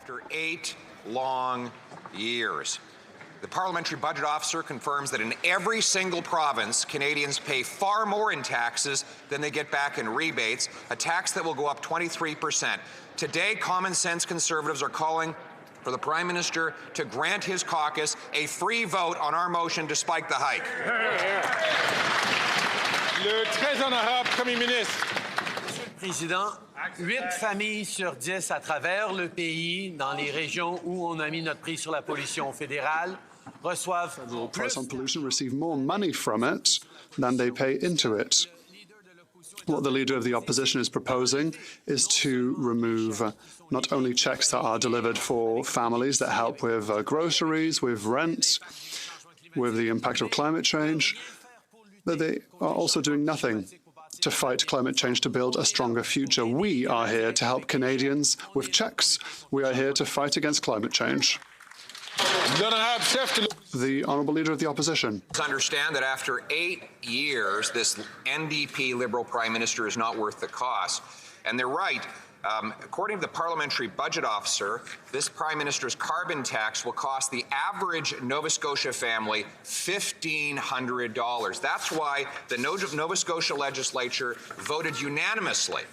After 8 long years, the Parliamentary Budget Officer confirms that in every single province, Canadians pay far more in taxes than they get back in rebates, a tax that will go up 23%. Today, common sense Conservatives are calling for the Prime Minister to grant his caucus a free vote on our motion to spike the hike. Le très honorable Premier ministre. Monsieur le Président, 8 familles sur 10 à travers le pays, dans les régions où on a mis notre prix sur la pollution fédérale, reçoivent price on pollution receive more money from it than they pay into it. What the Leader of the Opposition is proposing is to remove not only checks that are delivered for families that help with groceries, with rent, with the impact of climate change, but they are also doing nothing to fight climate change, to build a stronger future. We are here to help Canadians with checks. We are here to fight against climate change. The Honourable Leader of the Opposition. Understand that after 8 years, this NDP Liberal Prime Minister is not worth the cost. And they're right. According to the Parliamentary Budget Officer, this Prime Minister's carbon tax will cost the average Nova Scotia family $1,500. That's why the Nova Scotia legislature voted unanimously,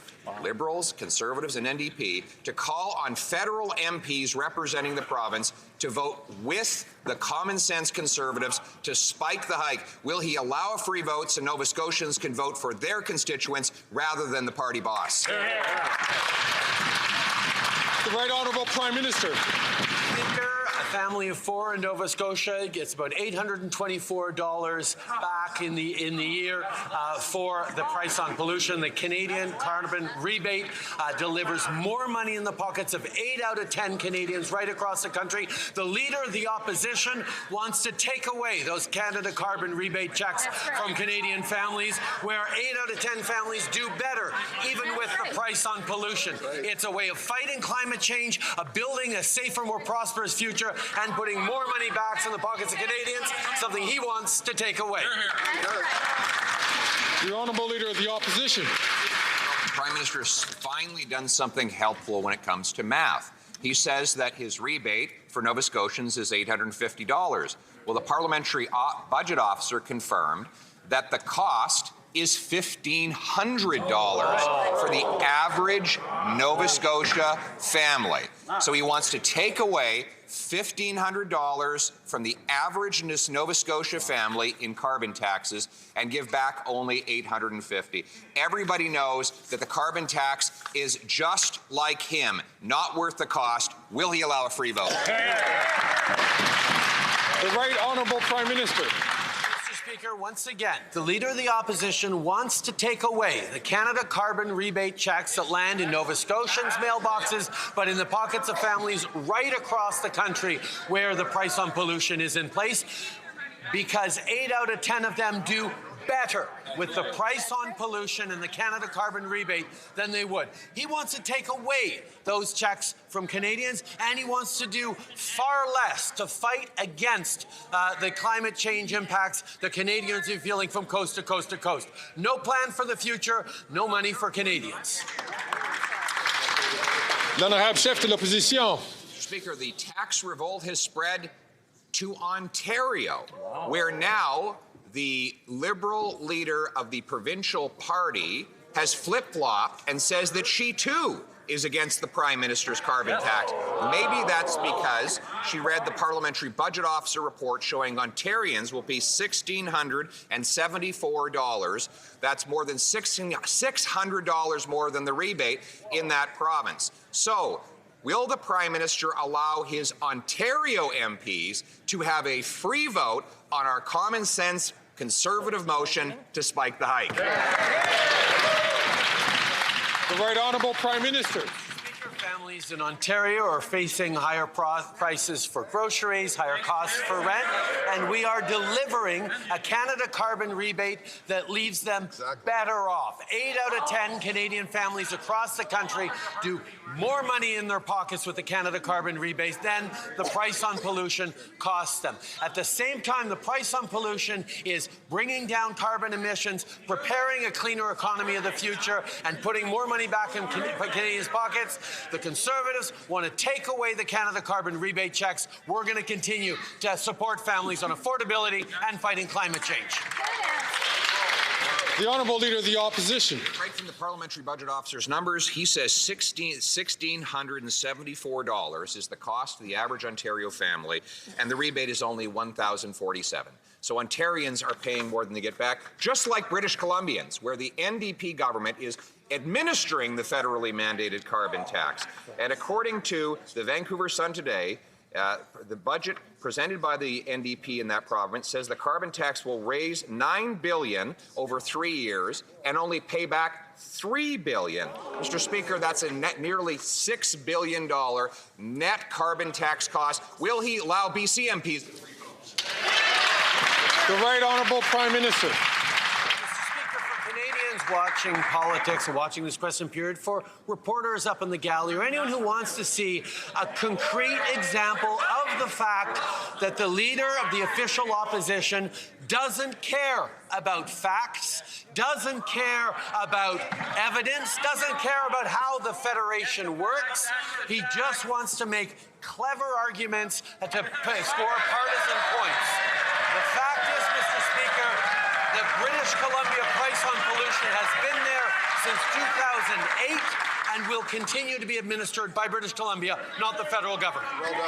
Liberals, Conservatives and NDP, to call on federal MPs representing the province to vote with the common sense Conservatives to spike the hike. Will he allow a free vote so Nova Scotians can vote for their constituents rather than the party boss? The Right Honourable Prime Minister. A family of 4 in Nova Scotia gets about $824 back in the year for the price on pollution. The Canadian carbon rebate delivers more money in the pockets of 8 out of 10 Canadians right across the country. The Leader of the Opposition wants to take away those Canada carbon rebate checks from Canadian families, where 8 out of 10 families do better, even with the price on pollution. It's a way of fighting climate change, of building a safer, more prosperous future, and putting more money back in the pockets of Canadians, something he wants to take away. The Honourable Leader of the Opposition. The Prime Minister has finally done something helpful when it comes to math. He says that his rebate for Nova Scotians is $850. Well, the Parliamentary Budget Officer confirmed that the cost is $1,500 for the average Nova Scotia family. So he wants to take away $1,500 from the average Nova Scotia family in carbon taxes and give back only $850. Everybody knows that the carbon tax is just like him, not worth the cost. Will he allow a free vote? The Right Honourable Prime Minister. Speaker, once again, the Leader of the Opposition wants to take away the Canada carbon rebate checks that land in Nova Scotians' mailboxes, but in the pockets of families right across the country where the price on pollution is in place, because 8 out of 10 of them do better with the price on pollution and the Canada carbon rebate than they would. He wants to take away those checks from Canadians, and he wants to do far less to fight against the climate change impacts the Canadians are feeling from coast to coast to coast. No plan for the future, no money for Canadians. L'honorable chef de l'opposition. Speaker, the tax revolt has spread to Ontario, where now the Liberal leader of the provincial party has flip-flopped and says that she too is against the Prime Minister's carbon tax. Maybe that's because she read the Parliamentary Budget Officer report showing Ontarians will pay $1,674. That's more than $600 more than the rebate in that province. So, will the Prime Minister allow his Ontario MPs to have a free vote on our common sense Conservative motion to spike the hike? The Right Honourable Prime Minister. Families in Ontario are facing higher prices for groceries, higher costs for rent, and we are delivering a Canada carbon rebate that leaves them better off. 8 out of 10 Canadian families across the country do more money in their pockets with the Canada carbon rebate than the price on pollution costs them. At the same time, the price on pollution is bringing down carbon emissions, preparing a cleaner economy of the future, and putting more money back in Canadians' pockets. The Conservatives want to take away the Canada carbon rebate checks. We're going to continue to support families on affordability and fighting climate change. The Honourable Leader of the Opposition. Right from the parliamentary budget officer's numbers, he says $1,674 is the cost to the average Ontario family, and the rebate is only $1,047. So Ontarians are paying more than they get back, just like British Columbians, where the NDP government is administering the federally mandated carbon tax. And according to the Vancouver Sun today, the budget presented by the NDP in that province says the carbon tax will raise $9 billion over 3 years and only pay back $3 billion. Mr. Speaker, that's a net nearly $6 billion net carbon tax cost. Will he allow BC MPs? The Right Honourable Prime Minister. Watching politics and watching this question period, for reporters up in the gallery or anyone who wants to see a concrete example of the fact that the leader of the official opposition doesn't care about facts, doesn't care about evidence, doesn't care about how the Federation works. He just wants to make clever arguments to score partisan points. The fact is, Mr. Speaker, that British Columbia price on pollution has been there since 2008 and will continue to be administered by British Columbia, not the federal government.